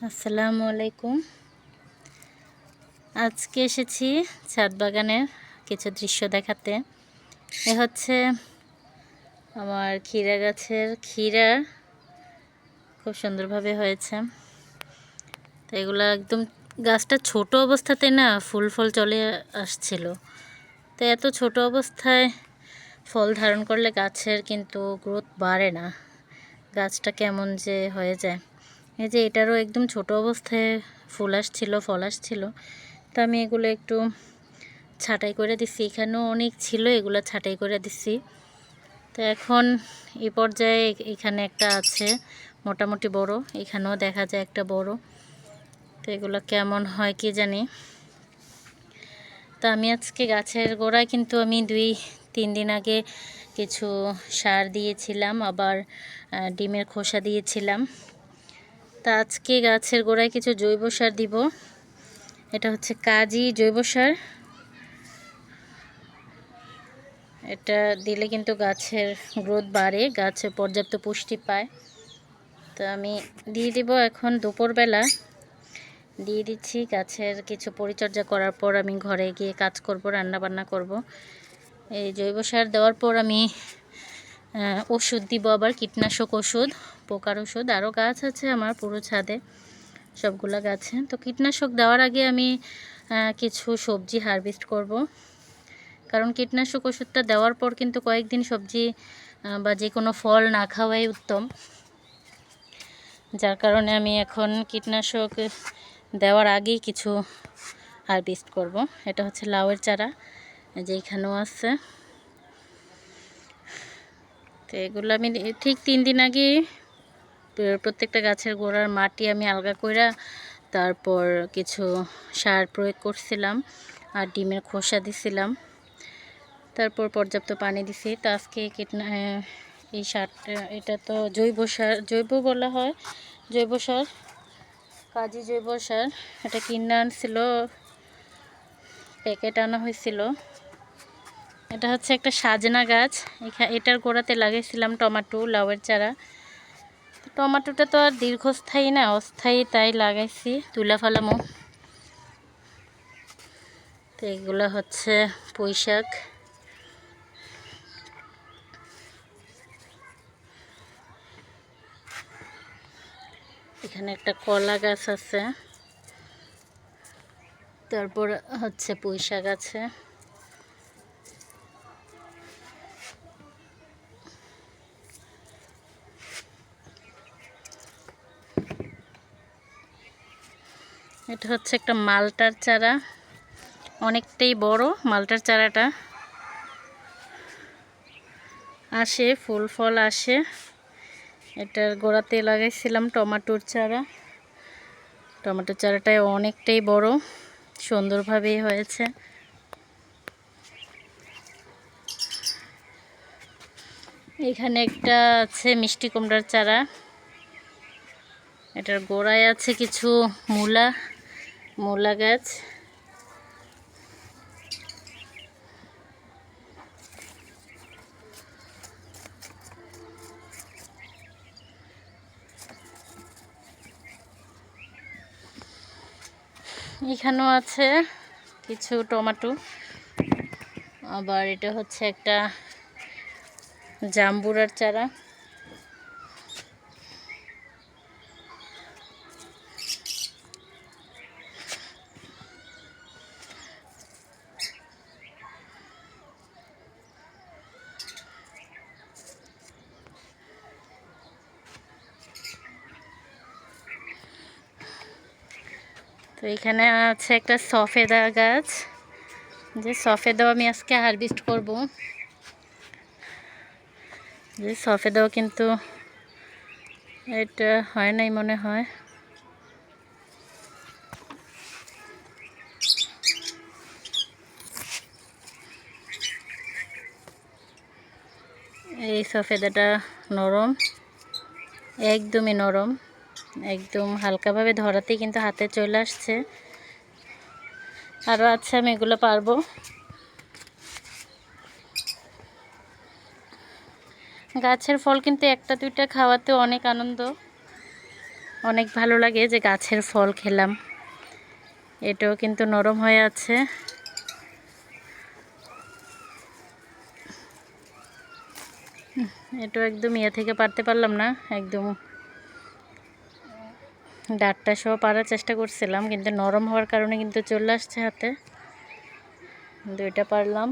আসসালামু আলাইকুম। আজকে এসেছি ছাদ বাগানের কিছু দৃশ্য দেখাতে। এ হচ্ছে আমার ক্ষীরা গাছের ক্ষীরা, খুব সুন্দরভাবে হয়েছে। তো এগুলো একদম গাছটা ছোট অবস্থাতে না ফুল ফল চলে আসছিল। তো এত ছোট অবস্থায় ফল ধারণ করলে গাছের কিন্তু গ্রোথ বাড়ে না, গাছটা কেমন যে হয়ে যায়। এই যে এটারও একদম ছোট অবস্থায় ফুল আসছিল, ফল আসছিল। তো আমি এগুলো একটু ছাঁটাই করে দিচ্ছি, এখানেও অনেক ছিল, এগুলো ছাঁটাই করে দিচ্ছি। তো এখন এই পর্যায়ে এখানে একটা আছে মোটামুটি বড়, এখানেও দেখা যায় একটা বড়। তো এগুলো কেমন হয় কি জানি। তো আমি আজকে গাছের গোড়ায় কিন্তু আমি 2-3 দিন আগে কিছু সার দিয়েছিলাম, আবার ডিমের খোসা দিয়েছিলাম। তা আজকে গাছের গোড়ায় কিছু জৈব সার দিব। এটা হচ্ছে কাজী জৈব সার। এটা দিলে কিন্তু গাছের গ্রোথ বাড়ে, গাছে পর্যাপ্ত পুষ্টি পায়। তো আমি দিয়ে দিব এখন দুপুরবেলা দিয়ে দিচ্ছি। গাছের কিছু পরিচর্যা করার পর আমি ঘরে গিয়ে কাজ করব, রান্না বান্না করব। এই জৈব সার দেওয়ার পর আমি ওষুধ দিব, আবার কীটনাশক ওষুধ, পোকার ওষুধ। আরও গাছ আছে আমার পুরো ছাদে, সবগুলা গাছে। তো কীটনাশক দেওয়ার আগে আমি কিছু সবজি হারভেস্ট করব, কারণ কীটনাশক ওষুধটা দেওয়ার পর কিন্তু কয়েকদিন সবজি বা যে কোনো ফল না খাওয়াই উত্তম। যার কারণে আমি এখন কীটনাশক দেওয়ার আগেই কিছু হারভেস্ট করব। এটা হচ্ছে লাউয়ের চারা, যে এখানেও আছে। তো এগুলো আমি ঠিক 3 দিন আগে প্রত্যেকটা গাছের গোড়ার মাটি আমি আলগা করে তারপর কিছু সার প্রয়োগ করছিলাম, আর ডিমের খোসা দিছিলাম, তারপর পর্যাপ্ত পানি দিছি। তো আজকে এই সারটা, এটা তো জৈব সার, জৈব বলা হয়, জৈব সার, কাজী জৈব সার। এটা কিনে আনছিল, প্যাকেট আনা হয়েছিল। এটা হচ্ছে একটা সাজনা গাছ, এটার গোড়াতে লাগিয়েছিলাম টমেটো, লাউয়ের চারা। টমেটোটা তো আর দীর্ঘস্থায়ী না, অস্থায়ী, তাই লাগাইছি, তুলা ফেলামো। তো এগুলো হচ্ছে পুঁই শাক। এখানে একটা কলা গাছ আছে, তারপর হচ্ছে পুঁই শাক আছে। এটা হচ্ছে একটা মালটার চারা, অনেকটাই বড় মালটার চারাটা, আসে ফুল ফল আসে। এটার গোড়াতে লাগাইছিলাম টমেটোর চারা, টমেটোর চারাটায় অনেকটাই বড়, সুন্দরভাবেই হয়েছে। এখানে একটা আছে মিষ্টি কুমড়ার চারা, এটার গোড়ায় আছে কিছু মূলা গাছ। এখানেও আছে কিছু টমেটো, আবার এটা হচ্ছে একটা জাম্বুরার চারা। তো এখানে আছে একটা সফেদা গাছ, যে সফেদাও আমি আজকে হারভেস্ট করব। যে সফেদাও কিন্তু এটা হয় নাই মনে হয়। এই সফেদাটা নরম, একদমই নরম, একদম হালকাভাবে ধরাতেই কিন্তু হাতে চলে আসছে। আরও আছে, আমি এগুলো পারবো। গাছের ফল কিন্তু একটা দুইটা খাওয়াতে অনেক আনন্দ। অনেক ভালো লাগে যে গাছের ফল খেলাম। এটাও কিন্তু নরম হয়ে আছে। এটাও একদম ইয়ে থেকে পারতে পারলাম না, একদম ডাঁটটা সহ পারার চেষ্টা করছিলাম, কিন্তু নরম হওয়ার কারণে কিন্তু চলে আসছে হাতে। দুইটা পারলাম,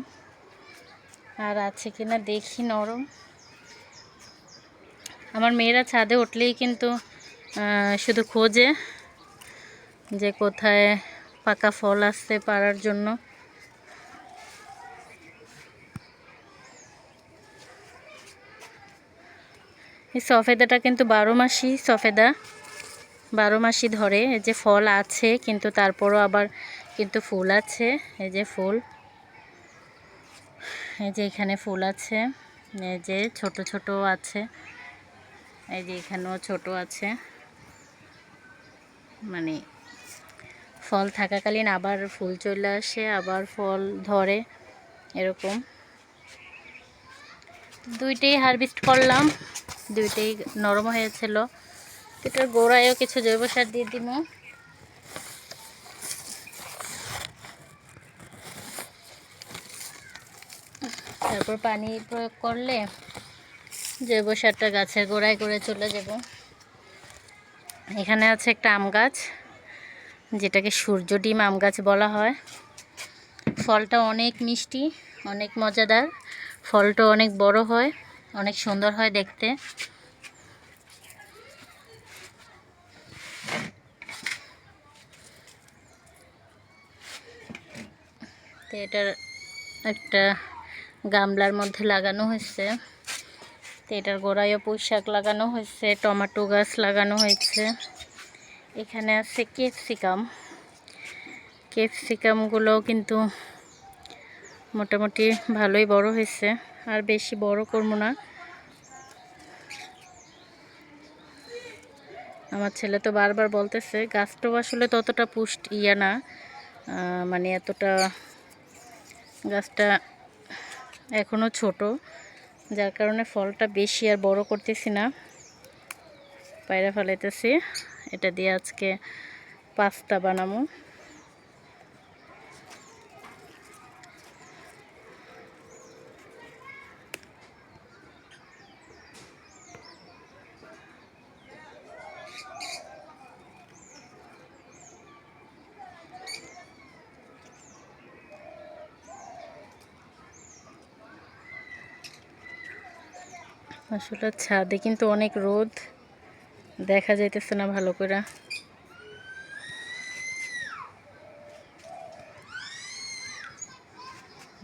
আর আছে কিনা দেখি নরম। আমার মেয়েরা ছাদে উঠলেই কিন্তু শুধু খোঁজে যে কোথায় পাকা ফল আসছে পাড়ার জন্য। এই সফেদাটা কিন্তু 12 মাসই সফেদা, 12 মাসই ধরে। এই যে ফল আছে, কিন্তু তারপরও আবার কিন্তু ফুল আছে। এই যে ফুল, এই যে এখানে ফুল আছে, এই যে ছোট ছোট আছে, এই যে এখানেও ছোট আছে। মানে ফল থাকাকালীন আবার ফুল চলে আসে, আবার ফল ধরে, এরকম। দুইটাই হারভেস্ট করলাম, দুইটাই নরম হয়েছিল। এটার গোড়ায়ও কিছু জৈব সার দিয়ে দিব। তারপর পানি প্রয়োগ করলে জৈব সারটা গাছের গোড়ায় করে চলে যাব। এখানে আছে একটা আম গাছ, যেটাকে সূর্য ডিম আম গাছ বলা হয়। ফলটা অনেক মিষ্টি, অনেক মজাদার। ফলটা অনেক বড় হয়, অনেক সুন্দর হয় দেখতে। তো এটার একটা গামলার মধ্যে লাগানো হয়েছে। তো এটার গোড়ায়ও পুঁই শাক লাগানো হয়েছে, টমেটো গাছ লাগানো হয়েছে। এখানে আছে ক্যাপসিকাম। ক্যাপসিকামগুলো কিন্তু মোটামুটি ভালোই বড় হয়েছে, আর বেশি বড় করবো না। আমার ছেলে তো বারবার বলতেছে, গাছটাও আসলে ততটা ইয়া না, মানে এতটা, গাছটা এখনও ছোট, যার কারণে ফলটা বেশি আর বড় করতেছি না, পায়রা ফেলাইতেছি। এটা দিয়ে আজকে পাস্তা বানাবো। আসলে ছাদে কিন্তু অনেক রোদ, দেখা যাইতেছে না ভালো করে।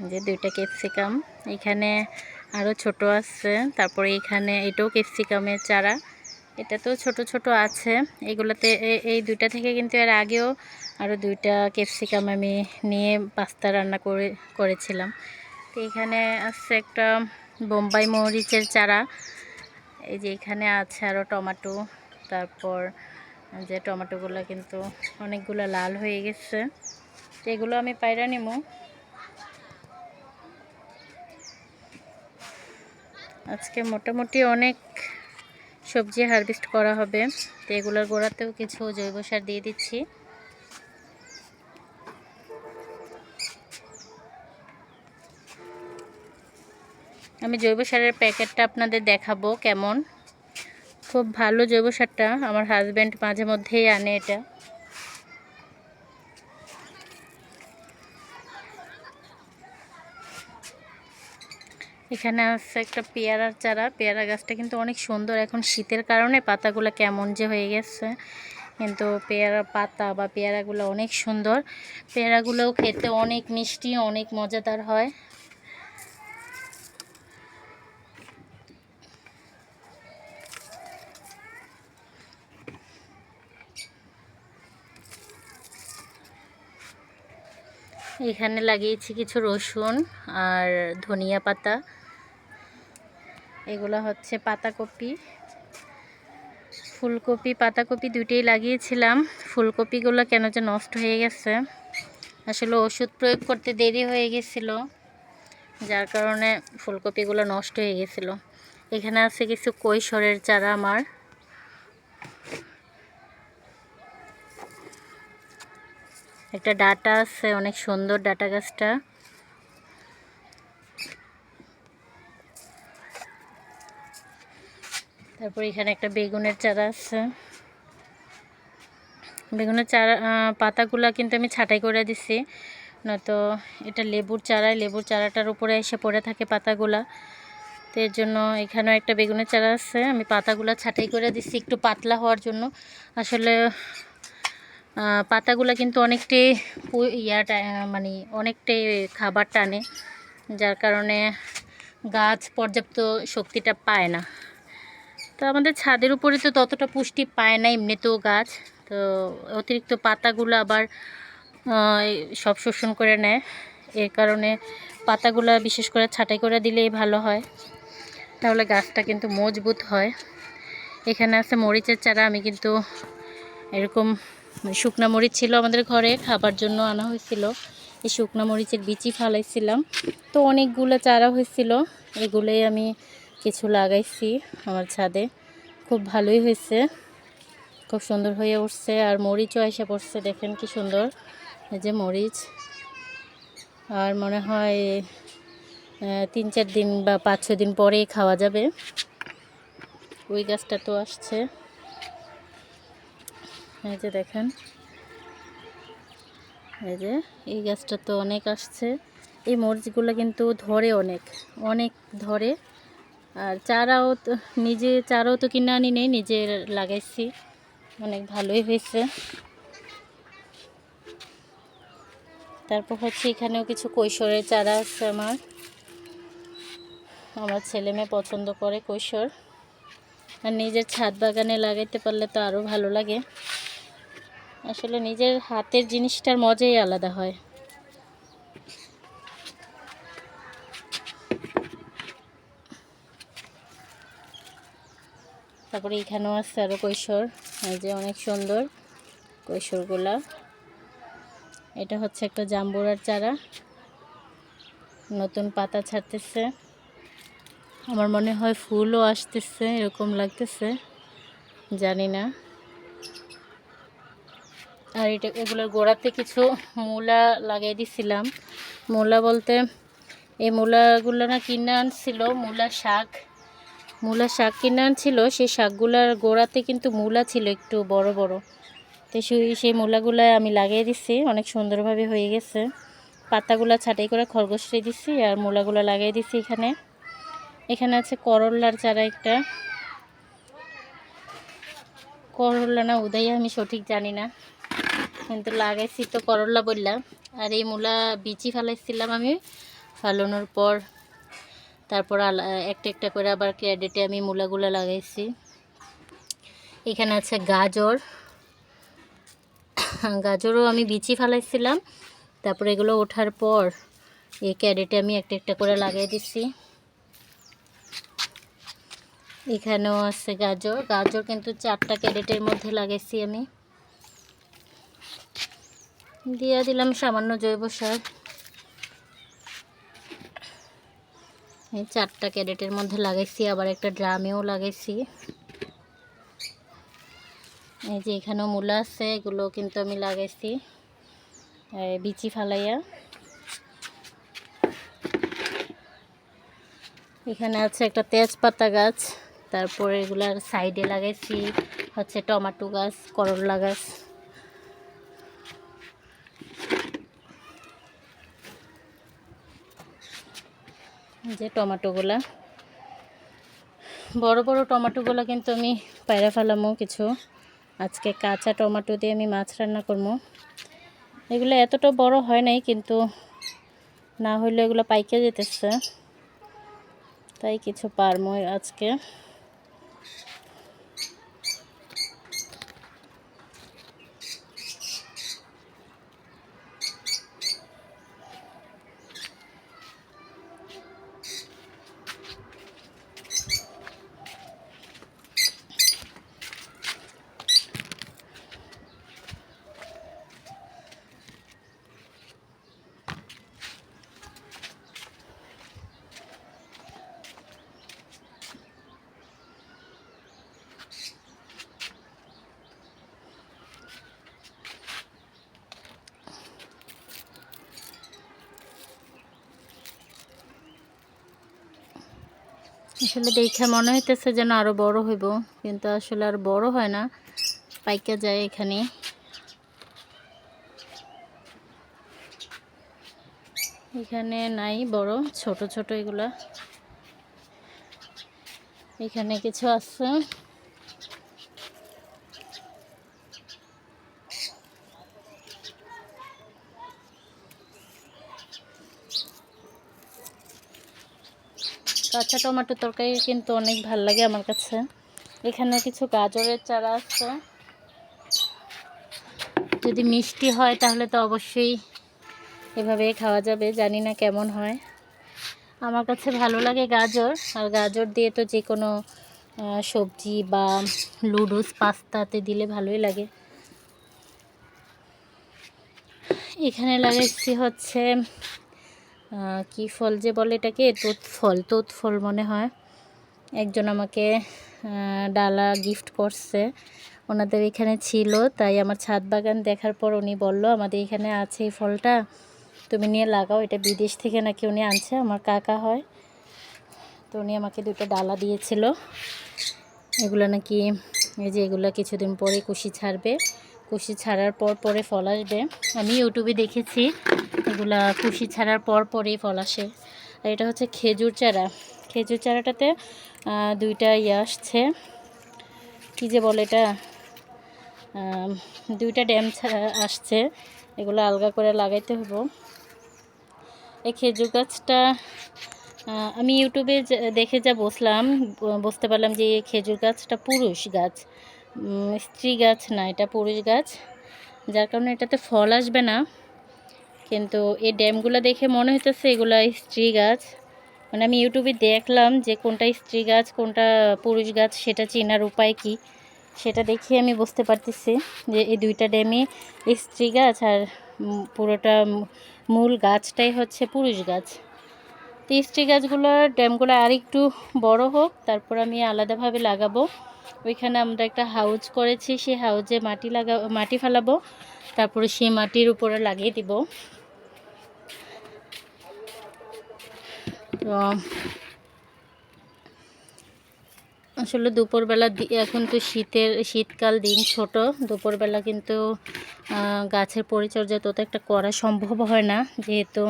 যে দুইটা ক্যাপসিকাম, এখানে আরও ছোট আছে। তারপরে এখানে এটাও ক্যাপসিকামের চারা, এটাতেও ছোট ছোট আছে। এগুলোতে এই দুইটা থেকে কিন্তু এর আগেও আরও দুইটা ক্যাপসিকাম আমি নিয়ে পাস্তা রান্না করেছিলাম। তো এখানে আছে একটা বোম্বাই মরিচের চারা। এই যে এখানে আছে আরও টমেটো। তারপর যে টমেটোগুলো কিন্তু অনেকগুলো লাল হয়ে গেছে, তো এগুলো আমি পায়রা নিব। আজকে মোটামুটি অনেক সবজি হারভেস্ট করা হবে। তো এগুলোর গোড়াতেও কিছু জৈব সার দিয়ে দিচ্ছি। আমি জৈব সারের প্যাকেটটা আপনাদের দেখাবো কেমন। খুব ভালো জৈব সারটা, আমার হাজব্যান্ড মাঝে মধ্যেই আনে এটা। এখানে আছে একটা পেয়ারার চারা। পেয়ারা গাছটা কিন্তু অনেক সুন্দর, এখন শীতের কারণে পাতাগুলো কেমন যে হয়ে গেছে, কিন্তু পেয়ারা পাতা বা পেয়ারাগুলো অনেক সুন্দর। পেয়ারাগুলোও খেতে অনেক মিষ্টি, অনেক মজাদার হয়। এখানে লাগিয়েছি কিছু রসুন আর ধনিয়া পাতা। এগুলো হচ্ছে পাতাকপি, ফুলকপি, পাতাকপি দুইটাই লাগিয়েছিলাম। ফুলকপিগুলো কেন যে নষ্ট হয়ে গেছে, আসলে ওষুধ প্রয়োগ করতে দেরি হয়ে গেছিল, যার কারণে ফুলকপিগুলো নষ্ট হয়ে গেছিলো। এখানে আছে কিছু কৈশোরের চারা আমার। একটা ডাটা আছে, অনেক সুন্দর ডাটা গাছটা। তারপর এখানে একটা বেগুনের চারা আছে। বেগুনের চারা পাতাগুলা কিন্তু আমি ছাঁটাই করে দিছি, নয়তো এটা লেবুর চারায়, লেবুর চারাটার উপরে এসে পড়ে থাকে পাতাগুলা। তো এর জন্য এখানেও একটা বেগুনের চারা আছে, আমি পাতাগুলা ছাঁটাই করে দিছি একটু পাতলা হওয়ার জন্য। আসলে পাতাগুলা কিন্তু অনেকটাই মানে অনেকটাই খাবার টানে, যার কারণে গাছ পর্যাপ্ত শক্তিটা পায় না। তো আমাদের ছাদের উপরে তো ততটা পুষ্টি পায় না এমনিতেও গাছ, তো অতিরিক্ত পাতাগুলো আবার সব শোষণ করে নেয়। এর কারণে পাতাগুলো বিশেষ করে ছাঁটাই করে দিলেই ভালো হয়, তাহলে গাছটা কিন্তু মজবুত হয়। এখানে আছে মরিচের চারা, আমি কিন্তু এরকম শুকনা মরিচ ছিল আমাদের ঘরে, খাবার জন্য আনা হয়েছিল। এই শুকনা মরিচের বিচি ফালাইছিলাম, তো অনেকগুলো চারা হয়েছিল, এগুলোই আমি কিছু লাগাইছি আমার ছাদে। খুব ভালোই হয়েছে, খুব সুন্দর হয়ে উঠছে। আর মরিচও এসে পড়ছে, দেখেন কি সুন্দর এই যে মরিচ। আর মনে হয় 3-4 দিন বা 5-6 দিন পরে খাওয়া যাবে। ওই গাছটা তো আসছে, এই যে দেখেন, এই যে এই গাছটা তো অনেক আসছে। এই মরিচগুলো কিন্তু ধরে অনেক অনেক ধরে। আর চারাও তো চারাও তো কিনে আনি নেই, নিজে লাগাইছি, অনেক ভালোই হয়েছে। তারপর হচ্ছে এখানেও কিছু কৈশোরের চারা আছে আমার ছেলে মেয়ে পছন্দ করে কৈশোর। আর নিজের ছাদ বাগানে লাগাইতে পারলে তো আরও ভালো লাগে। আসলে নিজের হাতের জিনিসটার মজাই আলাদা হয়। তারপরে এখানেও আছে আরও কৈশোর, এই যে অনেক সুন্দর কৈশোরগুলা। এটা হচ্ছে একটা জাম্বুরার চারা, নতুন পাতা ছাড়তেছে, আমার মনে হয় ফুলও আসতেছে এরকম লাগতেছে, জানি না। আর এগুলোর গোড়াতে কিছু মূলা লাগিয়ে দিছিলাম। মূলা বলতে এই মূলাগুলো না কিনে আনছিল, মূলা শাক কিনে আনছিল। সেই শাকগুলার গোড়াতে কিন্তু মূলা ছিল একটু বড় বড়, তো সেই মূলাগুলো আমি লাগিয়ে দিছি, অনেক সুন্দরভাবে হয়ে গেছে। পাতাগুলা ছাঁটাই করে খরগোশে দিছি, আর মূলাগুলো লাগিয়ে দিছি। এখানে আছে করল্লার চারা, একটা করল্লা না উদয় আমি সঠিক জানি না, কিন্তু লাগাইছি তো করল্লা বললাম। আর এই মূলা বিচি ফেলাইছিলাম আমি, ফালানোর পর তারপর একটা একটা করে আবার ক্যারেটে আমি মূলাগুলো লাগাইছি। এখানে আছে গাজরও আমি বিচি ফেলাইছিলাম, তারপর এগুলো ওঠার পর এই ক্যারেটে আমি একটা একটা করে লাগিয়ে দিচ্ছি। এখানেও আছে গাজর কিন্তু 4টা ক্যারেটের মধ্যে লাগাইছি আমি। দিয়ে দিলাম সামান্য জৈব সার, এই 4টা ক্যারেটের মধ্যে লাগাইছি, আবার একটা ড্রামেও লাগাইছি। এই যে এখানেও মূলা আছে, এগুলো কিন্তু আমি লাগাইছি বিচি ফালাইয়া। এখানে আছে একটা তেজপাতা গাছ, তারপরে এগুলার সাইডে লাগাইছি হচ্ছে টমেটো গাছ, করলা গাছ। যে টমেটোগুলা বড় বড় টমেটোগুলো কিন্তু আমি পায়রা ফেলামো কিছু, আজকে কাঁচা টমেটো দিয়ে আমি মাছ রান্না করবো। এগুলো এতটা বড় হয় নাই, কিন্তু না হইলে এগুলো পাইকে যেতেছে, তাই কিছু পারমো আজকে। আসলে দেখে মনে হইতেছে যেন আরো বড় হইব, কিন্তু আসলে আর বড় হয় না, পাইকা যায় এখানে। এখানে নাই বড়, ছোট ছোট এগুলা। এখানে কিছু আছে। কাঁচা টমেটো তরকারি কিন্তু অনেক ভাল লাগে আমার কাছে। এখানে কিছু গাজরের চারা আছে, যদি মিষ্টি হয় তাহলে তো অবশ্যই এভাবে খাওয়া যাবে, জানি না কেমন হয়। আমার কাছে ভালো লাগে গাজর, আর গাজর দিয়ে তো যে কোনো সবজি বা নুডলস পাস্তাতে দিলে ভালোই লাগে। এখানে লাগাইছি হচ্ছে কি ফল যে বলে এটাকে, তোত ফল মনে হয়। একজন আমাকে ডালা গিফট করছে, ওনাদের এখানে ছিল, তাই আমার ছাদ বাগান দেখার পর উনি বলল আমাদের এখানে আছে এই ফলটা, তুমি নিয়ে লাগাও। এটা বিদেশ থেকে নাকি উনি আনছে, আমার কাকা হয়। তো উনি আমাকে দুটো ডালা দিয়েছিল। এগুলো নাকি এই যে এগুলো কিছুদিন পরে কুশি ছাড়বে, কুশি ছাড়ার পর পরে ফল আসবে। আমি ইউটিউবে দেখেছি এগুলা কুশি ছাড়ার পর পরেই ফল আসে। আর এটা হচ্ছে খেজুর চারা। খেজুর চারাটাতে দুইটা আসছে, কী যে বলে এটা, দুইটা ড্যাম আসছে, এগুলো আলগা করে লাগাইতে হবো। এই খেজুর গাছটা আমি ইউটিউবে দেখে যা বুঝতে পারলাম যে এই খেজুর গাছটা পুরুষ গাছ, স্ত্রী গাছ না, এটা পুরুষ গাছ, যার কারণে এটাতে ফল আসবে না। কিন্তু এই ড্যামগুলো দেখে মনে হইতেছে এগুলা স্ত্রী গাছ। মানে আমি ইউটিউবে দেখলাম যে কোনটা স্ত্রী গাছ কোনটা পুরুষ গাছ সেটা চেনার উপায় কি, সেটা দেখে আমি বুঝতে পারতেছি যে এই দুইটা ড্যামই স্ত্রী গাছ, আর পুরোটা মূল গাছটাই হচ্ছে পুরুষ গাছ। তো স্ত্রী গাছগুলোর ড্যামগুলো আর একটু বড় হোক, তারপর আমি আলাদাভাবে লাগাবো। ওইখানে আমরা একটা হাউজ করেছি, সেই হাউজে মাটি ফেলাবো, তারপরে সেই মাটির উপরে লাগিয়ে দিব। তো আসলে দুপুরবেলা এখন তো শীতকাল, দিন ছোট, দুপুরবেলা কিন্তু গাছের পরিচর্যা তত একটা করা সম্ভব হয় না, যেহেতু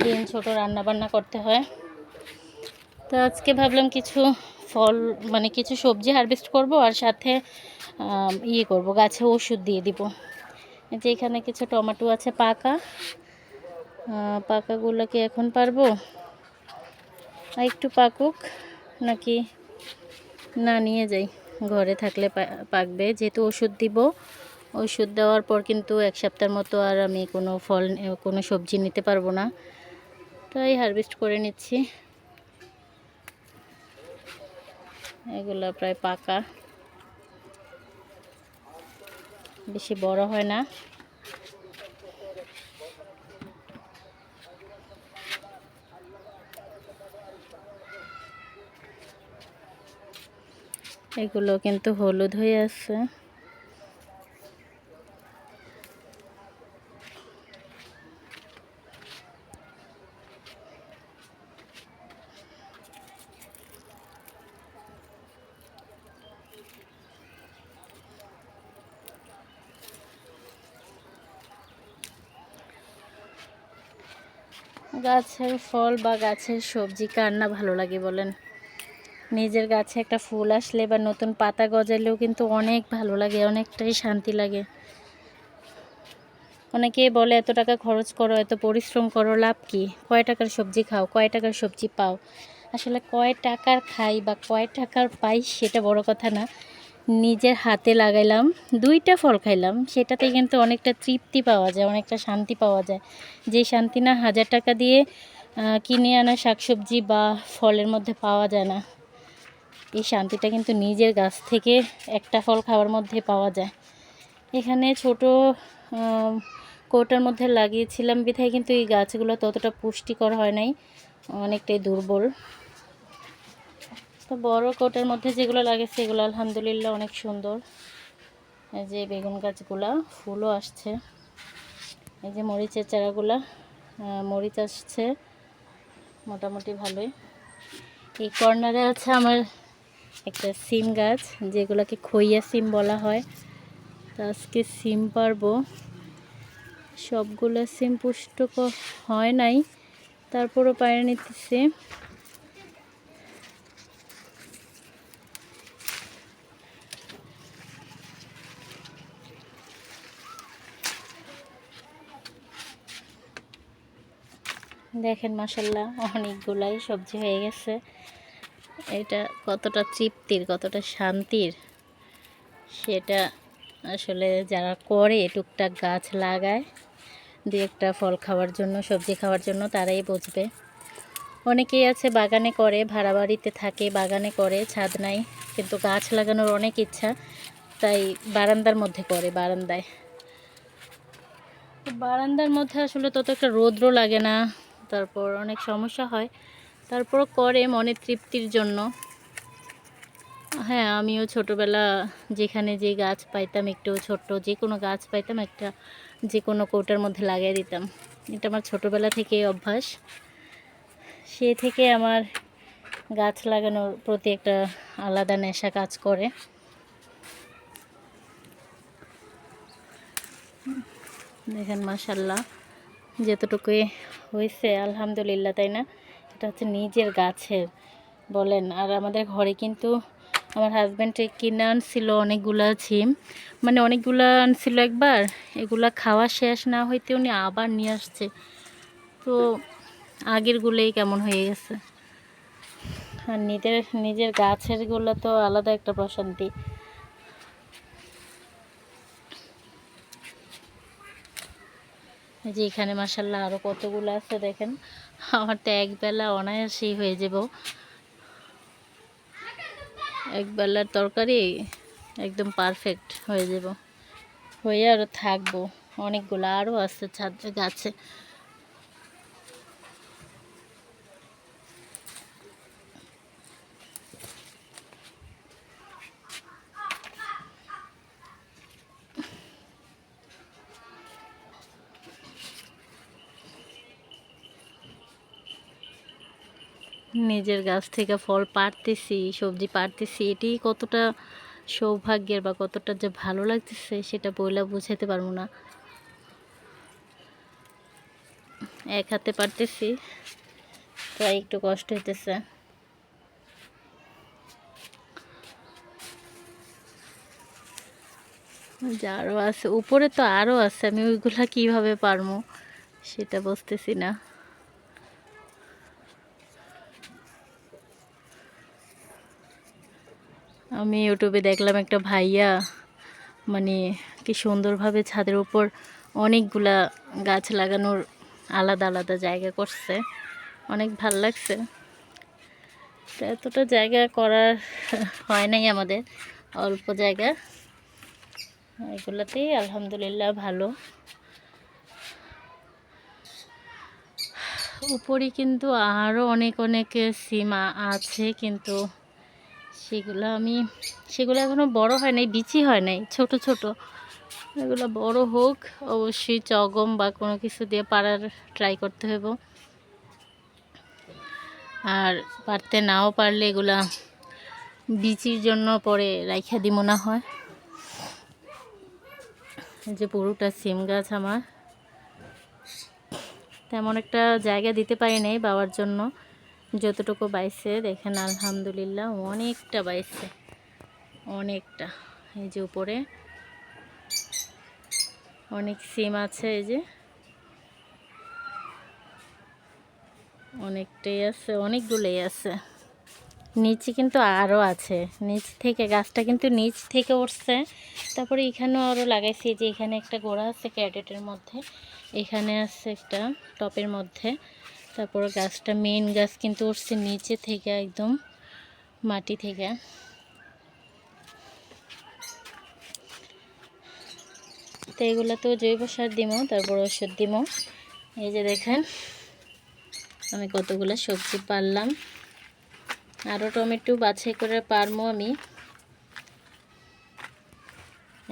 দিন ছোট, রান্নাবান্না করতে হয়। তো আজকে ভাবলাম কিছু ফল মানে কিছু সবজি হারভেস্ট করব, আর সাথে করব, গাছে ওষুধ দিয়ে দিব। যে এখানে কিছু টমেটো আছে পাকাগুলোকে এখন পারবো, আর একটু পাকুক নাকি না নিয়ে যাই, ঘরে থাকলে পাকবে, যেহেতু ওষুধ দিব। ওষুধ দেওয়ার পর কিন্তু এক সপ্তাহের মতো আর আমি কোনো সবজি নিতে পারবো না, তাই হারভেস্ট করে নিচ্ছি। এগুলো প্রায় পাকা, বেশি বড় হয় না। এগুলো কিন্তু হলুদ হয়ে আছে। গাছের ফল বা গাছের সবজি কার না ভালো লাগে বলেন? নিজের গাছে একটা ফুল আসলে বা নতুন পাতা গজালেও কিন্তু অনেক ভালো লাগে, অনেকটাই শান্তি লাগে। অনেকে বলে এত টাকা খরচ করো, এত পরিশ্রম করো, লাভ কি? কয় টাকার সবজি খাও, কয় টাকার সবজি পাও। আসলে কয় টাকার খাই বা কয় টাকার পাই সেটা বড় কথা না, নিজের হাতে লাগাইলাম, দুইটা ফল খাইলাম, সেটাতে কিন্তু অনেকটা তৃপ্তি পাওয়া যায়, অনেকটা শান্তি পাওয়া যায়, যে শান্তি না 1000 টাকা দিয়ে কিনে আনা শাকসবজি বা ফলের মধ্যে পাওয়া যায় না। এই শান্তিটা কিন্তু নিজের গাছ থেকে একটা ফল খাওয়ার মধ্যে পাওয়া যায়। এখানে ছোট কৌটার মধ্যে লাগিয়েছিলাম বিধায় কিন্তু এই গাছগুলো ততটা পুষ্টিকর হয় নাই, অনেকটাই দুর্বল। তো বড় কৌটার মধ্যে যেগুলো লাগিয়েছে এগুলো আলহামদুলিল্লাহ অনেক সুন্দর। এই যে বেগুন গাছগুলা ফুলও আসছে, এই যে মরিচের চারাগুলা মরিচ আসছে, মোটামুটি ভালোই। এই কর্নারে আছে আমার একটা সিম গাছ, যেগুলোকে খইয়া সিম বলা হয়। তো আজকে সিম পারবো। সবগুলো সিম পুষ্ট হয় নাই, তারপরও পায়রা নিতেছি। দেখেন মাশাল্লাহ অনেকগুলাই সবজি হয়ে গেছে। এটা কতটা তৃপ্তির, কতটা শান্তির, সেটা আসলে যারা করে, টুকটাক গাছ লাগায় দু একটা ফল খাওয়ার জন্য, সবজি খাওয়ার জন্য, তারাই বুঝবে। অনেকেই আছে বাগানে করে, ভাড়া বাড়িতে থাকে, বাগানে করে, ছাদ নাই, কিন্তু গাছ লাগানোর অনেক ইচ্ছা, তাই বারান্দার মধ্যে করে। বারান্দার মধ্যে আসলে তত একটা রৌদ্র লাগে না, তারপর অনেক সমস্যা হয়, তারপর করে মনের তৃপ্তির জন্য। হ্যাঁ, আমিও ছোটোবেলা যেখানে যে গাছ পাইতাম, একটু ছোট্ট যে কোনো গাছ পাইতাম, একটা যে কোনো কৌটার মধ্যে লাগিয়ে দিতাম। এটা আমার ছোটোবেলা থেকেই অভ্যাস। সে থেকে আমার গাছ লাগানোর প্রতি একটা আলাদা নেশা কাজ করে। দেখেন মাশাল্লাহ যতটুকুই হয়েছে আলহামদুলিল্লাহ, তাই না? এটা হচ্ছে নিজের গাছের বলেন। আর আমাদের ঘরে কিন্তু আমার হাজব্যান্ড কিনে আনছিল অনেকগুলা ছিম, মানে অনেকগুলা আনছিল একবার। এগুলা খাওয়া শেষ না হইতে উনি আবার নিয়ে আসছে। তো আগেরগুলোই কেমন হয়ে গেছে। আর নিজের গাছেরগুলো তো আলাদা একটা প্রশান্তি। যে এখানে মাশাল্লাহ আরও কতগুলো আছে দেখেন। আমার তো একবেলা অনায়াসেই হয়ে যাব, একবেলার তরকারি একদম পারফেক্ট হয়ে যাব, হয়ে আরও থাকবো। অনেকগুলো আরও আছে ছাদে গাছে। নিজের গাছ থেকে ফল পাড়তেছি, সবজি পাড়তেছি, এটি কতটা সৌভাগ্যের বা কতটা যে ভালো লাগতেছে সেটা বইলা বুঝাতে পারবো না। এক হাতে পারতেছি, তাই একটু কষ্ট হইতেছে। আরও আছে উপরে, তো আরও আছে, আমি ওইগুলা কিভাবে পারবো সেটা বুঝতেছি না। আমি ইউটিউবে দেখলাম একটা ভাইয়া মানে কি সুন্দরভাবে ছাদের উপর অনেকগুলা গাছ লাগানোর আলাদা আলাদা জায়গা করছে, অনেক ভাল লাগছে। তো এতটা জায়গা করার হয় নাই আমাদের, অল্প জায়গা, এগুলোতেই আলহামদুলিল্লাহ ভালো। উপরে কিন্তু আরও অনেক অনেক সিম আছে, কিন্তু সেগুলো এখনো বড় হয় নাই, বিচি হয় নাই, ছোট ছোট। এগুলো বড় হোক, অবশ্যই চগম বা কোনো কিছু দিয়ে পাড়ার ট্রাই করতে হবে। আর পারতে নাও পারলে এগুলা বিচির জন্য পরে রাইখা দিব না হয়। যে পুরোটা সিম গাছ আমার, তেমন একটা জায়গা দিতে পারি নাই বাবার জন্য, যতটুকু বাইছে দেখেন আলহামদুলিল্লাহ অনেকটা বাইছে, অনেকটা। এই যে উপরে অনেক সিম আছে, এই যে অনেকটাই আছে, অনেকগুলোই আছে। নিচে কিন্তু আরও আছে, নিচ থেকে গাছটা কিন্তু নিচ থেকে উঠছে। তারপরে এখানেও আরও লাগাইছি, যে এখানে একটা গোড়া আছে ক্যারেটের মধ্যে, এখানে আছে একটা টপের মধ্যে। তারপর গাছটা মেন গাছ কিন্তু উঠছে নিচে থেকে, একদম মাটি থেকে। তো এগুলোতেও জৈব সার দিব, তারপর ওষুধ দিব। এই যে দেখেন আমি কতগুলো সবজি পারলাম, আরও টমেটো বাছাই করে পারবো আমি।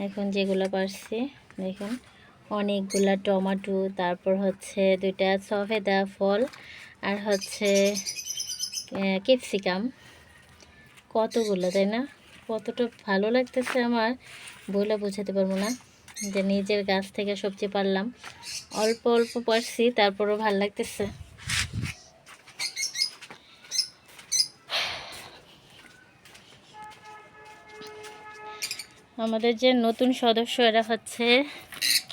এখন যেগুলো পারছি দেখুন, অনেকগুলা টমেটো, তারপর হচ্ছে 2টা সফেদা ফল, আর হচ্ছে ক্যাপসিকাম, কতগুলো, তাই না? কতটা ভালো লাগতেছে আমার, বলে বোঝাতে পারবো না, যে নিজের গাছ থেকে সবজি পারলাম। অল্প অল্প পারছি, তারপরও ভালো লাগতেছে। আমাদের যে নতুন সদস্য, এরা হচ্ছে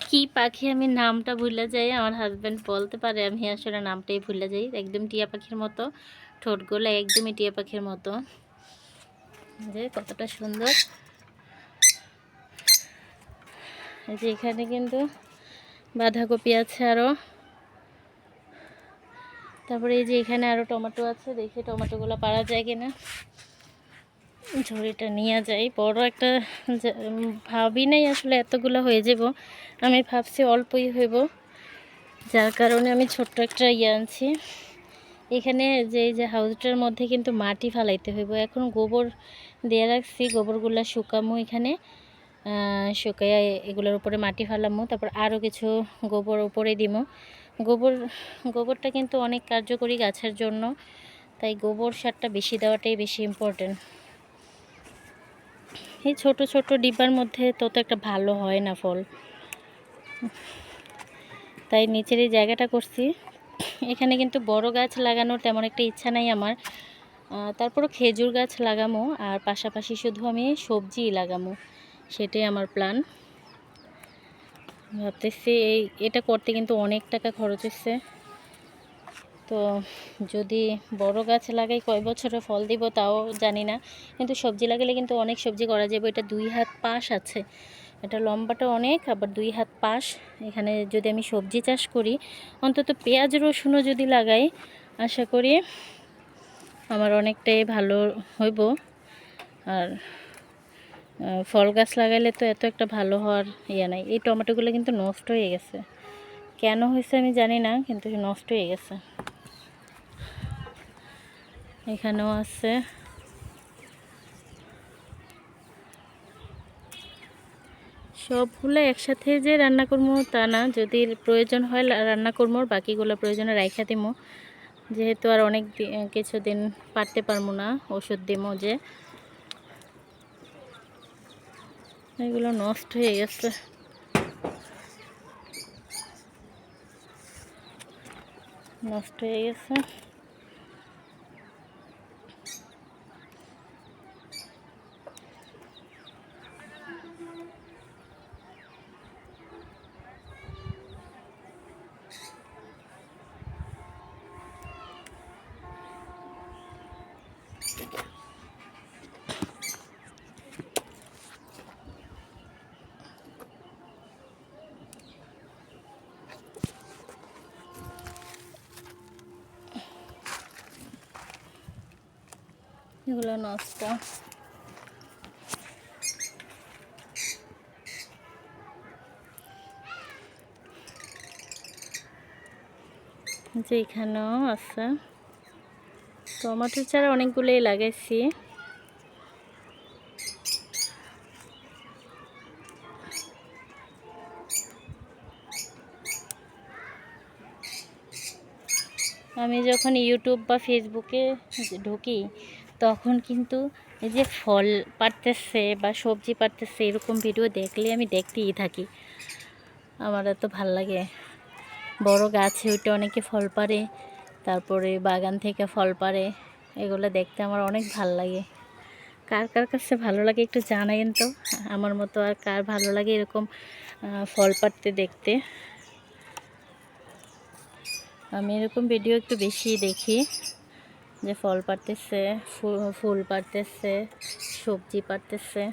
কি পাখি, আমি নামটা ভুলে যাই, আমার হাজব্যান্ড বলতে পারে, আমি আসলে নামটাই ভুলে যাই। একদম টিয়া পাখির মতো, ঠোঁটগুলো একদমই টিয়া পাখির মতো, যে কতটা সুন্দর। এই যে এখানে কিন্তু বাঁধাকপি আছে আরও, তারপরে এই যে এখানে আরও টমেটো আছে, দেখি টমেটোগুলো পারা যায় কিনা, ঝুড়িটা নিয়ে যাই। বড় একটা ভাবি নাই আসলে এতগুলো হয়ে যাব, আমি ভাবছি অল্পই হইব, যার কারণে আমি ছোট্ট একটা আনছি। এখানে যে এই যে হাউসটার মধ্যে কিন্তু মাটি ফালাইতে হইব। এখন গোবর দিয়ে রাখছি, গোবরগুলো শুকামো এখানে, শুকাইয়া এগুলোর উপরে মাটি ফালামো, তারপর আরও কিছু গোবর উপরে দিমো। গোবরটা কিন্তু অনেক কার্যকরী গাছের জন্য, তাই গোবর সারটা বেশি দেওয়াটাই বেশি ইম্পর্টেন্ট। এই ছোট ছোট ডিব্বার মধ্যে তত একটা ভালো হয় না ফল, তাই নিচের এই জায়গাটা করছি। এখানে কিন্তু বড় গাছ লাগানোর তেমন একটা ইচ্ছা নাই আমার, তারপরও খেজুর গাছ লাগামো, আর পাশাপাশি শুধু আমি সবজিই লাগামো, সেটাই আমার প্ল্যান। ভাবতেছি এটা করতে কিন্তু অনেক টাকা খরচ হচ্ছে, তো যদি বড় গাছ লাগাই কয় বছরে ফল দিব তাও জানি না, কিন্তু সবজি লাগালে কিন্তু অনেক সবজি করা যাবে। এটা 2 হাত পাশ আছে, এটা লম্বাটা অনেক, আবার 2 হাত পাশ। এখানে যদি আমি সবজি চাষ করি, অন্তত পেঁয়াজ রসুনও যদি লাগাই, আশা করি আমার অনেকটাই ভালো হইব। আর ফল গাছ লাগাইলে তো এত একটা ভালো হওয়ার নাই। এই টমেটোগুলো কিন্তু নষ্ট হয়ে গেছে, কেন হয়েছে আমি জানি না, কিন্তু নষ্ট হয়ে গেছে। এখানেও আছে, সবগুলো একসাথে যে রান্না করবো তা না, যদি প্রয়োজন হয় রান্না করবো, বাকিগুলো প্রয়োজনে রাইখা দিমো, যেহেতু আর অনেক কিছুদিন পারতে পারবো না, ওষুধ দিমো যে। এগুলো নষ্ট হয়ে গেছে, নষ্ট হয়ে গেছে। এগুলো নষ্ট, যে এখানেও আছে। টমেটোর চারা অনেকগুলোই লাগাইছি, আমি যখন ইউটিউব বা ফেসবুকে ঢুকি, তখন কিন্তু এই যে ফল পাড়তেছে বা সবজি পাড়তেছে এরকম ভিডিও দেখলে আমি দেখতেই থাকি, আমার এত ভাল লাগে। বড় গাছে ওইটা অনেকে ফল পাড়ে, তারপরে বাগান থেকে ফল পাড়ে, এগুলো দেখতে আমার অনেক ভাল লাগে। কার কার কাছে ভালো লাগে একটু জানাইন তো, আমার মতো আর কার ভালো লাগে এরকম ফল পাড়তে দেখতে। আমি এরকম ভিডিও একটু বেশি দেখি, যে ফল পাড়তেছে, ফুল পাড়তেছে, সবজি পাড়তেছে।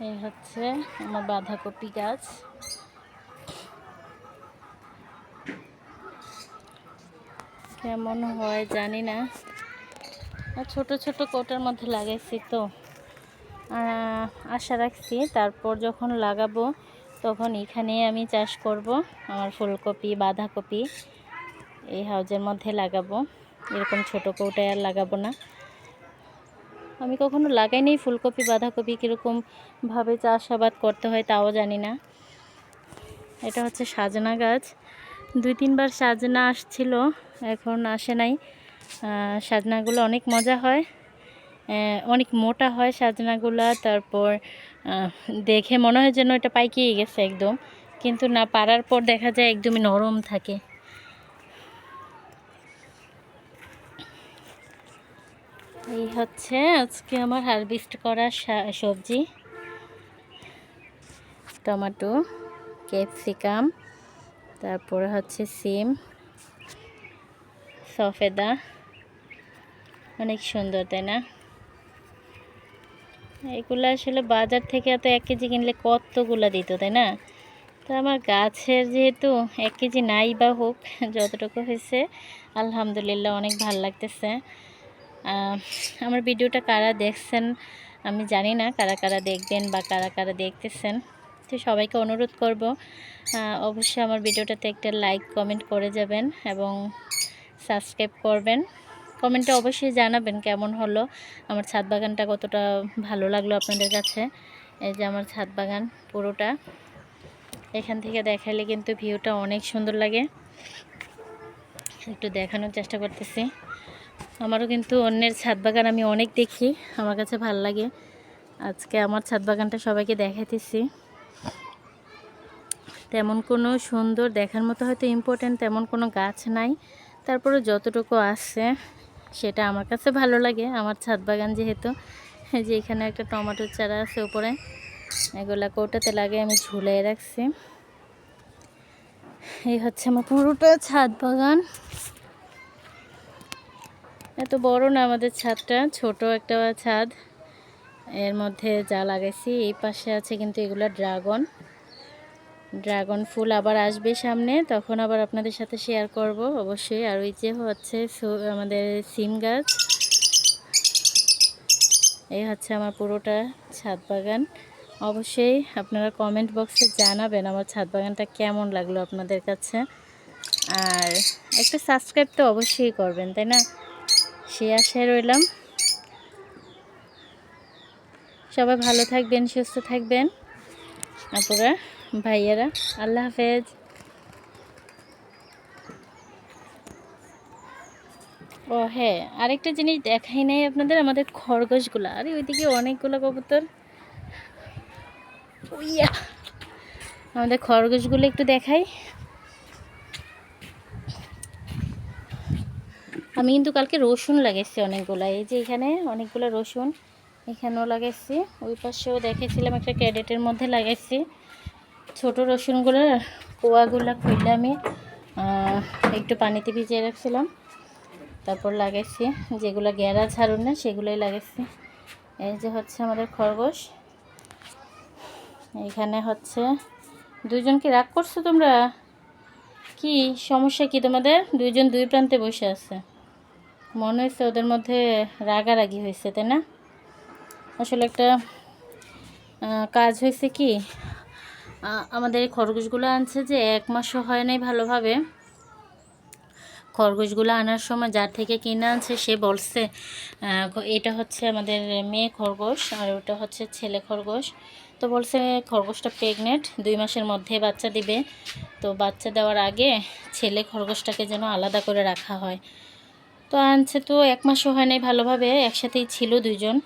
এই হচ্ছে আমার বাঁধাকপি গাছ, কেমন হয় জানি না, আর ছোট ছোট কোটার মধ্যে লাগাইছি, তো আশা রাখছি তারপর যখন লাগাবো তখন এখানে আমি চাষ করব। আমার ফুলকপি, বাঁধাকপি এই হাউজের মধ্যে লাগাবো। এরকম ছোট কৌটায় আর লাগাবো না। আমি কখনো লাগাইনি ফুলকপি, বাঁধাকপি কীরকমভাবে চাষাবাদ করতে হয় তাও জানি না। এটা হচ্ছে সাজনা গাছ। 2-3 বার সাজনা আসছিল, এখন আসে নাই। সাজনাগুলো অনেক মজা হয়, অনেক মোটা হয় সাজনাগুলা। তারপর দেখে মনে হয় যেন এটা পাইকেই গেছে একদম, কিন্তু না, পাড়ার পর দেখা যায় একদমই নরম থাকে। এই হচ্ছে আজকে আমার হারভেস্ট করা সবজি, টমেটো, ক্যাপসিকাম, তারপরে হচ্ছে সিম, সফেদা। অনেক সুন্দর, তাই না? এগুলো আসলে বাজার থেকে এত 1 কেজি কিনলে কতগুলো দিত, তাই না? তো আমার গাছের যেহেতু 1 কেজি নাই বা হোক, যতটুকু হয়েছে আলহামদুলিল্লাহ অনেক ভালো লাগতেছে। আমার ভিডিওটা কারা দেখছেন আমি জানি না, কারা কারা দেখবেন বা কারা কারা দেখতেছেন। তো সবাইকে অনুরোধ করব, অবশ্যই আমার ভিডিওটাতে একটা লাইক কমেন্ট করে যাবেন এবং সাবস্ক্রাইব করবেন। কমেন্টে অবশ্যই জানাবেন কেমন হলো, আমার ছাদ বাগানটা কতটা ভালো লাগলো আপনাদের কাছে। এই যে আমার ছাদ বাগান পুরোটা, এখান থেকে দেখালে কিন্তু ভিউটা অনেক সুন্দর লাগে। একটু দেখানোর চেষ্টা করতেছি। আমারও কিন্তু অন্যের ছাদ বাগান আমি অনেক দেখি, আমার কাছে ভালো লাগে। আজকে আমার ছাদ বাগানটা সবাইকে দেখাইতেছি। তেমন কোনো সুন্দর দেখার মতো হয়তো ইম্পর্ট্যান্ট তেমন কোনো গাছ নাই, তারপরে যতটুকু আছে সেটা আমার কাছে ভালো লাগে। আমার ছাদ বাগান যেহেতু, যে এখানে একটা টমেটোর চারা আছে উপরে, এগুলা কৌটাতে লাগে আমি ঝুলিয়ে রাখছি। এই হচ্ছে আমার পুরোটা ছাদ বাগান। এত বড় না আমাদের ছাদটা, ছোট একটা ছাদ। এর মধ্যে যা লাগাইছি, এই পাশে আছে কিন্তু এগুলা ড্রাগন ফুল আবার আসবে সামনে, তখন আবার আপনাদের সাথে শেয়ার করব অবশ্যই। আর ওই যে হচ্ছে আমাদের সিম গাছ। এই হচ্ছে আমার পুরোটা ছাদ বাগান। অবশ্যই আপনারা কমেন্ট বক্সে জানাবেন আমার ছাদ বাগানটা কেমন লাগলো আপনাদের কাছে। আর একটা সাবস্ক্রাইব তো অবশ্যই করবেন, তাই না? সেই আশায় রইলাম। সবাই ভালো থাকবেন, সুস্থ থাকবেন আপনারা, ভাইয়ারা। আল্লাহ হাফেজ। ও হ্যাঁ, আরেকটা জিনিস দেখাই নাই আপনাদের, আমাদের খরগোশগুলো। আরে ওইদিকে অনেকগুলো কবুতর, উইয়া, আমাদের খরগোশগুলো একটু দেখাই। আমি কিন্তু কালকে রসুন লাগাইছি অনেকগুলো, এই যে এখানে অনেকগুলো রসুন এখানেও লাগাইছি, ওই পাশেও দেখেছিলাম একটা ক্যাডেটের মধ্যে লাগাইছি। ছোট রসুনগুলো কোয়াগুলো খুলে আমি একটু পানিতে ভিজিয়ে রাখছিলাম, তারপর লাগাইছি। যেগুলো গ্যারা ছাড়ুন না সেগুলোই লাগাইছি। এই যে হচ্ছে আমাদের খরগোশ। এখানে হচ্ছে দুইজন। কি রাগ করছো তোমরা? কি সমস্যা কি তোমাদের? দুইজন দুই প্রান্তে বসে আছে, মনে হচ্ছে ওদের মধ্যে রাগারাগি হয়েছে, তাই না? আসলে একটা কাজ হয়েছে কি, আমাদের খরগোশগুলো আনছে যে 1 মাসও হয় নাই ভালোভাবে। খরগোশগুলো আনার সময় যার থেকে কিনে আনছে সে বলছে এটা হচ্ছে আমাদের মেয়ে খরগোশ আর ওটা হচ্ছে ছেলে খরগোশ। তো বলছে খরগোশটা প্রেগনেন্ট, 2 মাসের মধ্যে বাচ্চা দিবে। তো বাচ্চা দেওয়ার আগে ছেলে খরগোশটাকে যেন আলাদা করে রাখা হয়। তো আনছে তো 1 মাসও হয় নাই ভালোভাবে, একসাথেই ছিল দুইজন।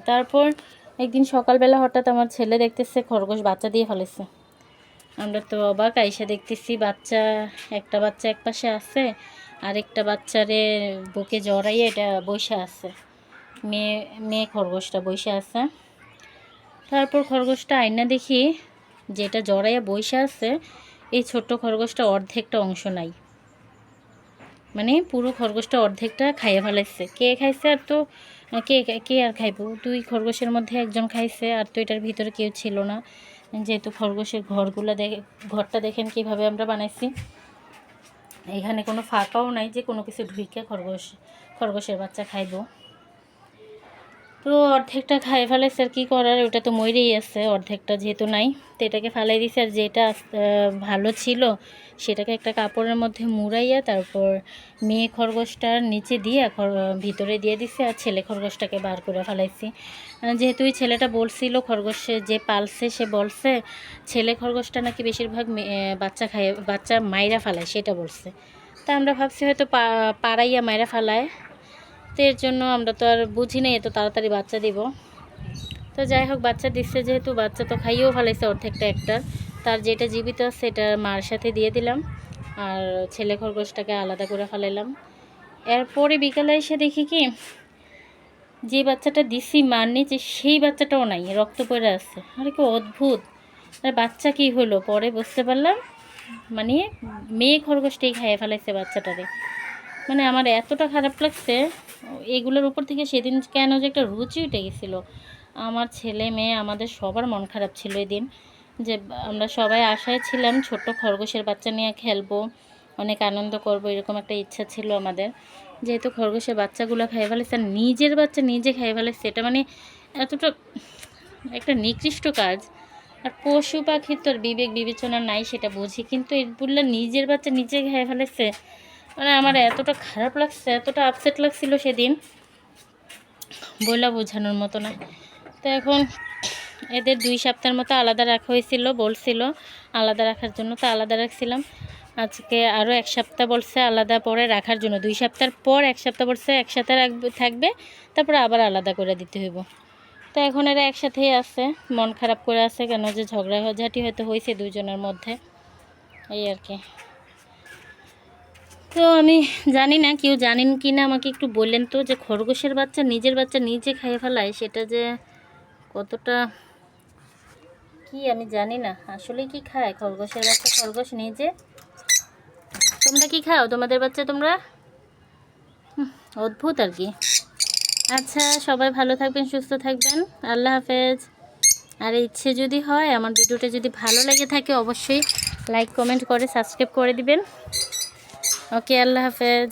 তারপর একদিন সকালবেলা হঠাৎ আমার ছেলে দেখতেছে খরগোশ বাচ্চা দিয়ে ফেলেছে। আমরা তো অবাক, আইসা দেখতেছি একটা বাচ্চা এক পাশে আছে, আরেকটা বাচ্চারে বুকে জড়াইয়ে এটা বসে আছে, মেয়ে খরগোশটা বসে আছে। তারপর খরগোশটা আইনা দেখি যেটা জড়াইয়া বসে আছে এই ছোট্ট খরগোশটা অর্ধেকটা অংশ নাই, মানে পুরো খরগোশটা অর্ধেকটা খাইয়ে ফেলাইছে। কে খাইছে? আর তো কে কে আর খাইবো, 2 খরগোশের মধ্যে একজন খাইছে, আর তো এটার ভিতরে কেউ ছিল না। যেহেতু খরগোশের ঘরটা দেখেন কিভাবে আমরা বানাইছি। এখানে কোনো ফাঁকাও নাই যে কোনো কিছু ঢুইকে খরগোশের বাচ্চা খাইবো। তো অর্ধেকটা খাই ফেলাইছে, আর কী করার, ওটা তো মরেই আছে, অর্ধেকটা যেহেতু নাই তো এটাকে ফালাই দিছে। আর যেটা ভালো ছিল সেটাকে একটা কাপড়ের মধ্যে মুড়াইয়া তারপর মেয়ে খরগোশটার নিচে দিয়ে ভিতরে দিয়ে দিছে, আর ছেলে খরগোশটাকে বার করে ফেলাইছি। যেহেতু ওই ছেলেটা বলছিল, খরগোশে যে পালছে সে বলছে ছেলে খরগোশটা নাকি বেশিরভাগ বাচ্চা মাইরা ফেলায়, সেটা বলছে। তা আমরা ভাবছি হয়তো পাড়াইয়া মাইরা ফেলায়, তো এর জন্য আমরা তো আর বুঝি নাই এত তাড়াতাড়ি বাচ্চা দিব। তো যাই হোক, বাচ্চা দিচ্ছে যেহেতু, বাচ্চা তো খাইয়েও ফেলাইছে অর্ধেকটা একটার। তার যেটা জীবিত আছে সেটা মার সাথে দিয়ে দিলাম, আর ছেলে খরগোশটাকে আলাদা করে ফেলাইলাম। এরপরে বিকালে এসে দেখি কি, যে বাচ্চাটা দিছি মার নিচে সেই বাচ্চাটাও নাই, রক্ত পড়ে আছে। আরে কি অদ্ভুত! আর বাচ্চা কি হলো পরে বুঝতে পারলাম, মানে মেয়ে খরগোশটাই খাইয়ে ফেলাইছে বাচ্চাটারে। মানে আমার এতটা খারাপ লাগছে এগুলোর উপর থেকে, সেদিন কেন যে একটা রুচি উঠে গেছিলো। আমার ছেলে মেয়ে আমাদের সবার মন খারাপ ছিল এদিন, যে আমরা সবাই আশায় ছিলাম ছোট্ট খরগোশের বাচ্চা নিয়ে খেলবো, অনেক আনন্দ করব, এরকম একটা ইচ্ছা ছিল আমাদের। যেহেতু খরগোশের বাচ্চাগুলো খাইয়ে ফেলেছে, আর নিজের বাচ্চা নিজে খাইয়ে ফেলেছে, এটা মানে এতটা একটা নিকৃষ্ট কাজ। আর পশু পাখির তো বিবেক বিবেচনা নাই সেটা বুঝি, কিন্তু এগুলো নিজের বাচ্চা নিজে খাইয়ে ফেলেছে, মানে আমার এতটা খারাপ লাগছে, এতটা আপসেট লাগছিল সেদিন, বইলা বোঝানোর মতো না। তো এখন এদের 2 সপ্তাহের মতো আলাদা রাখা হয়েছিল, বলছিল আলাদা রাখার জন্য, তো আলাদা রাখছিলাম। আজকে আরও 1 সপ্তাহ বলছে আলাদা পরে রাখার জন্য, 2 সপ্তাহের পর 1 সপ্তাহ বলছে একসাথে থাকবে, তারপরে আবার আলাদা করে দিতে হইব। তো এখন এরা একসাথেই আছে, মন খারাপ করে আছে কেন যে ঝগড়াঝাটি হয়তো হয়েছে দুজনের মধ্যে, এই আর কি। তো আমি জানি না, কেউ জানেন কি না আমাকে একটু বললেন তো, যে খরগোশের বাচ্চা নিজের বাচ্চা নিজে খাইয়ে ফেলায়, সেটা যে কতটা কি আমি জানি না। আসলে কি খায় খরগোশের বাচ্চা খরগোশ নিজে? তোমরা কি খাও তোমাদের বাচ্চা তোমরা? অদ্ভুত আর কি। আচ্ছা, সবাই ভালো থাকবেন, সুস্থ থাকবেন, আল্লাহ হাফেজ। আর ইচ্ছে যদি হয়, আমার ভিডিওটা যদি ভালো লেগে থাকে, অবশ্যই লাইক কমেন্ট করে সাবস্ক্রাইব করে দিবেন। ওকে, আল্লাহ হাফেজ।